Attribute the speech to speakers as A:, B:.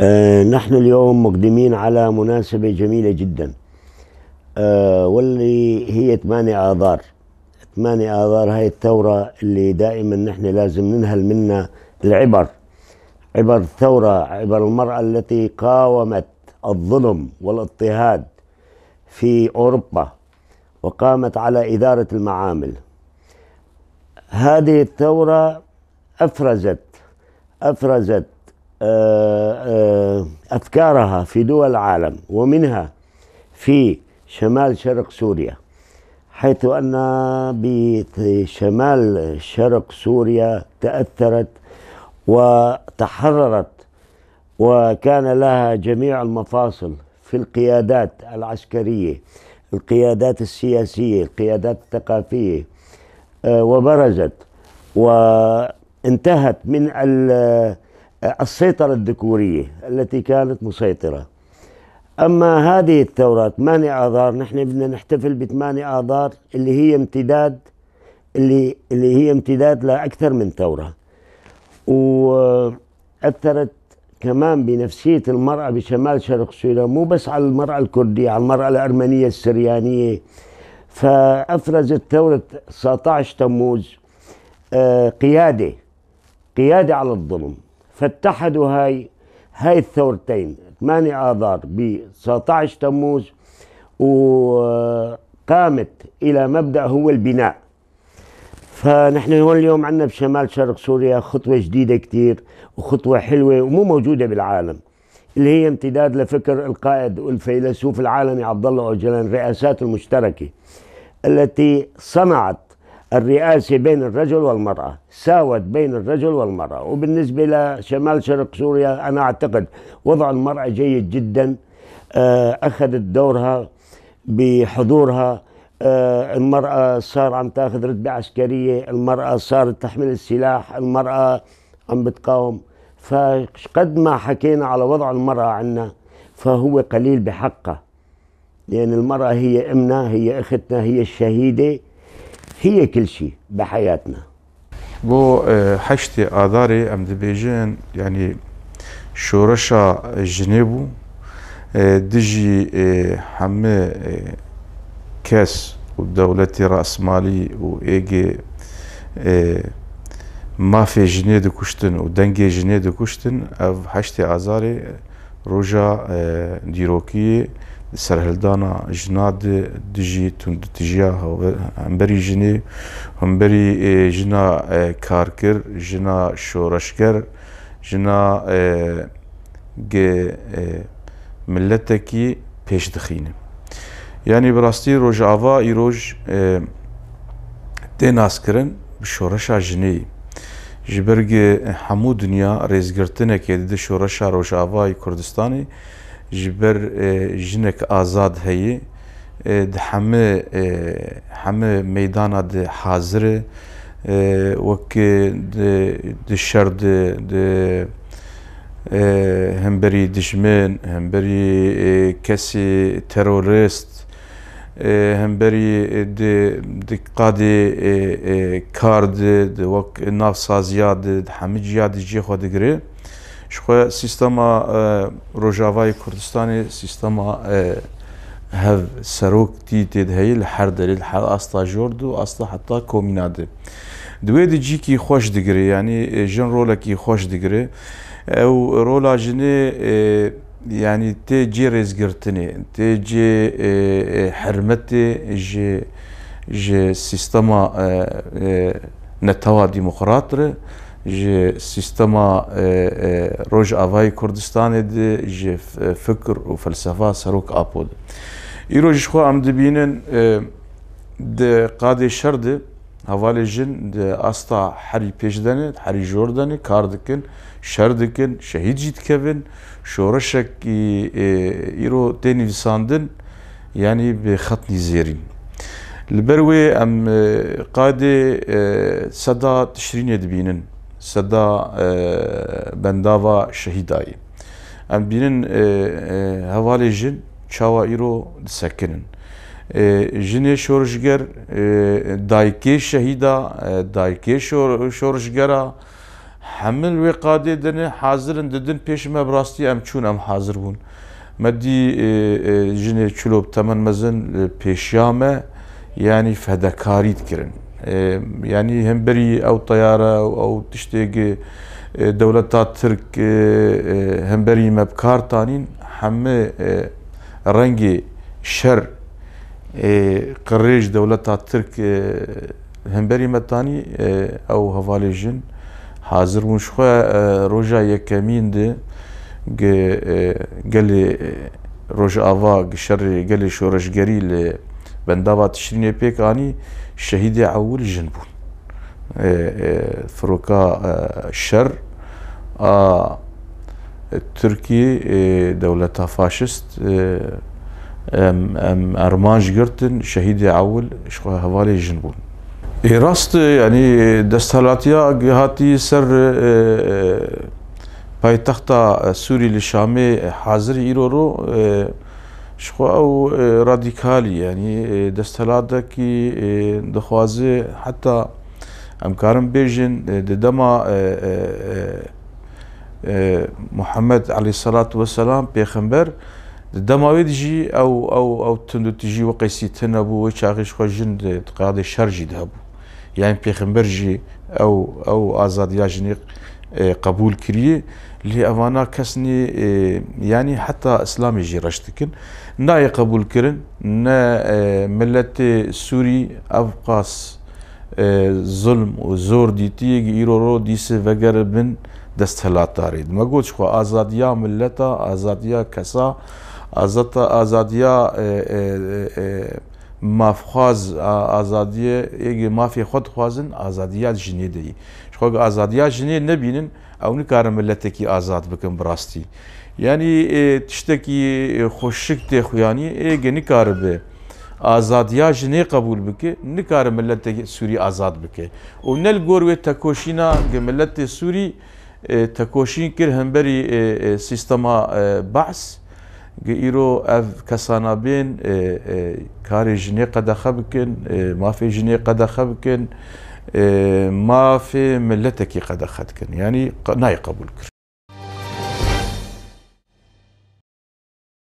A: نحن اليوم مقدمين على مناسبة جميلة جدا. واللي هي 8 آذار. 8 آذار هاي الثورة اللي دائما نحن لازم ننهل منها العبر. عبر الثورة، عبر المرأة التي قاومت الظلم والاضطهاد في أوروبا وقامت على إدارة المعامل. هذه الثورة أفرزت أفكارها في دول العالم، ومنها في شمال شرق سوريا، حيث أن بشمال شرق سوريا تأثرت وتحررت، وكان لها جميع المفاصل في القيادات العسكرية، القيادات السياسية، القيادات الثقافية، وبرزت وانتهت من السيطرة الذكورية التي كانت مسيطرة. أما هذه الثورة 8 آذار، نحن بدنا نحتفل ب8 آذار اللي هي امتداد لأكثر من ثورة، وأثرت كمان بنفسية المرأة بشمال شرق سوريا، مو بس على المرأة الكردية، على المرأة الأرمنية السريانية. فأفرزت ثورة 19 تموز قيادة على الظلم، فاتحدوا هاي الثورتين 8 آذار ب 19 تموز، وقامت إلى مبدأ هو البناء. فنحن هون اليوم عندنا بشمال شرق سوريا خطوة جديدة كتير، وخطوة حلوة ومو موجودة بالعالم، اللي هي امتداد لفكر القائد والفيلسوف العالمي عبد الله أوجلان، الرئاسات المشتركة التي صنعت الرئاسة بين الرجل والمرأة، ساوت بين الرجل والمرأة. وبالنسبة لشمال شرق سوريا أنا أعتقد وضع المرأة جيد جدا، أخذت دورها بحضورها. المرأة صار عم تاخذ رتبة عسكرية، المرأة صارت تحمل السلاح، المرأة عم بتقاوم. فقد ما حكينا على وضع المرأة عنا فهو قليل بحقها، لأن المرأة هي أمنا، هي أختنا، هي الشهيدة، هي كل شيء بحياتنا.
B: بو حشتي آذاري أم دبيجين يعني شورشا جنيبو دجي حمي كاس ودولتي رأس مالي وإيجي ما في جنيه دو كشتن ودنجي جنيه دو كشتن. أف حشتي آذاري روجا ديروكي سرهلدانا جناد دجي تند تجيها همبري جني همبري جنا كاركر جنا شورشكر جنا ملتكي پیش دخینه. يعني براستي روج آوا ایروج تناس کرن بشورشا جنی جبرگ همو دنیا رزگرتنه که ده شورشا روج آوای کردستانی جبر جنك آزاد هي ده همه ميدانا ده حاضر وك ده شرد ده همبري دشمن همبري كسي تيروريست همبري ده قادي كارد ده وك ناف سازياد ده همه جياد جي خود گره شخو سیستما روجاوای کردستانی سیستما هف سروک تیتید هی لحر دلیل حر اصلا جورد و اصلا حتی کومیناده دوی دی جی کی خوش دگره، یعنی جن رولا کی خوش دگره او رولا جنه يعني تي جي رزقرتني تي جي حرمتي جي سيستما نتوا ديمقراطر جي سيستما روج آوای کردستان ده جي فكر وفلسفة سروك آبود ایروج خو ام دبینن ده قادي شرد هوالي جن ده استا حري پیشدنه حري جوردنه كاردكن شردكن شهيد جيت كevin شورشك ايرو تاني ساندن يعني بخط نزيرين البروي ام قادي صدا تشرين دبينن صدا بنداوا شهيداي ام بينن هوالي جن چاوا ايرو سكنن جنه شورشگر دایکی شهیدا دایکی شورشگرا حمل وقادي دنه حاضرن ددن پیش ما براستي ام چون ام حاضر بون مدي جنه چلوب تمن مزن پیشیامه يعني فدكاريت كرن يعني هم بري او طياره او تشتيق دولتات ترك هم بري مبكار تانين هم رنجي شر قريج دولتات ترك هم بري متاني او هفاليجن حاضر مشخوا روجا يكمين ده قالي روج آوا شر قالي شورش قريل بندابا تشريني بيك اني شهيد عول جنبون فروكا الشر تركي دولتها فاشست ارمانج قرتن شهيد عول شخو هوالي جنبون راست يعني دستهلاتيا هاتي سر پایتختا سوری لشامي حاضر ايرورو شخو او راديكالي يعني دستهلاتا كي دخوازي حتى امكارم بيجن دما محمد عليه الصلاة والسلام بيخنبر دماوي تجي او تندو تجي وقيسي تنبو وشاغي شخو جن تقاضي شرجي دهبو يعني بيخنبر جي او ازاد ياجنيق قبول كريه اللي أمانة كسني يعني حتى إسلامي جي رشتكن نا يقبول كرن نا ملت سوري أبقاس ظلم وزور ديتي إيرورو ديس وغير من دستهلات داريد ما قلتش خو آزاديا ملتا آزاديا كسا آزاديا مافخواز آزاديا يجي مافي خود خوازن آزاديا جنيه دي شخو آزاديا جنيه نبينن او نكار ملتكي آزاد بكن براستي يعني تشتكي خوشك تخواني ايه نكار به آزاديا جنيه قبول بك نكار ملتكي سوري آزاد بك ونل غوروي تكوشينا ملت سوري تكوشين كر همبري سيستما بعث ايرو اف كسانا بين كاري جنيه قد خبكن ما في جنيه قد خبكن ما في ملتك قد أخذكن يعني نا يقبل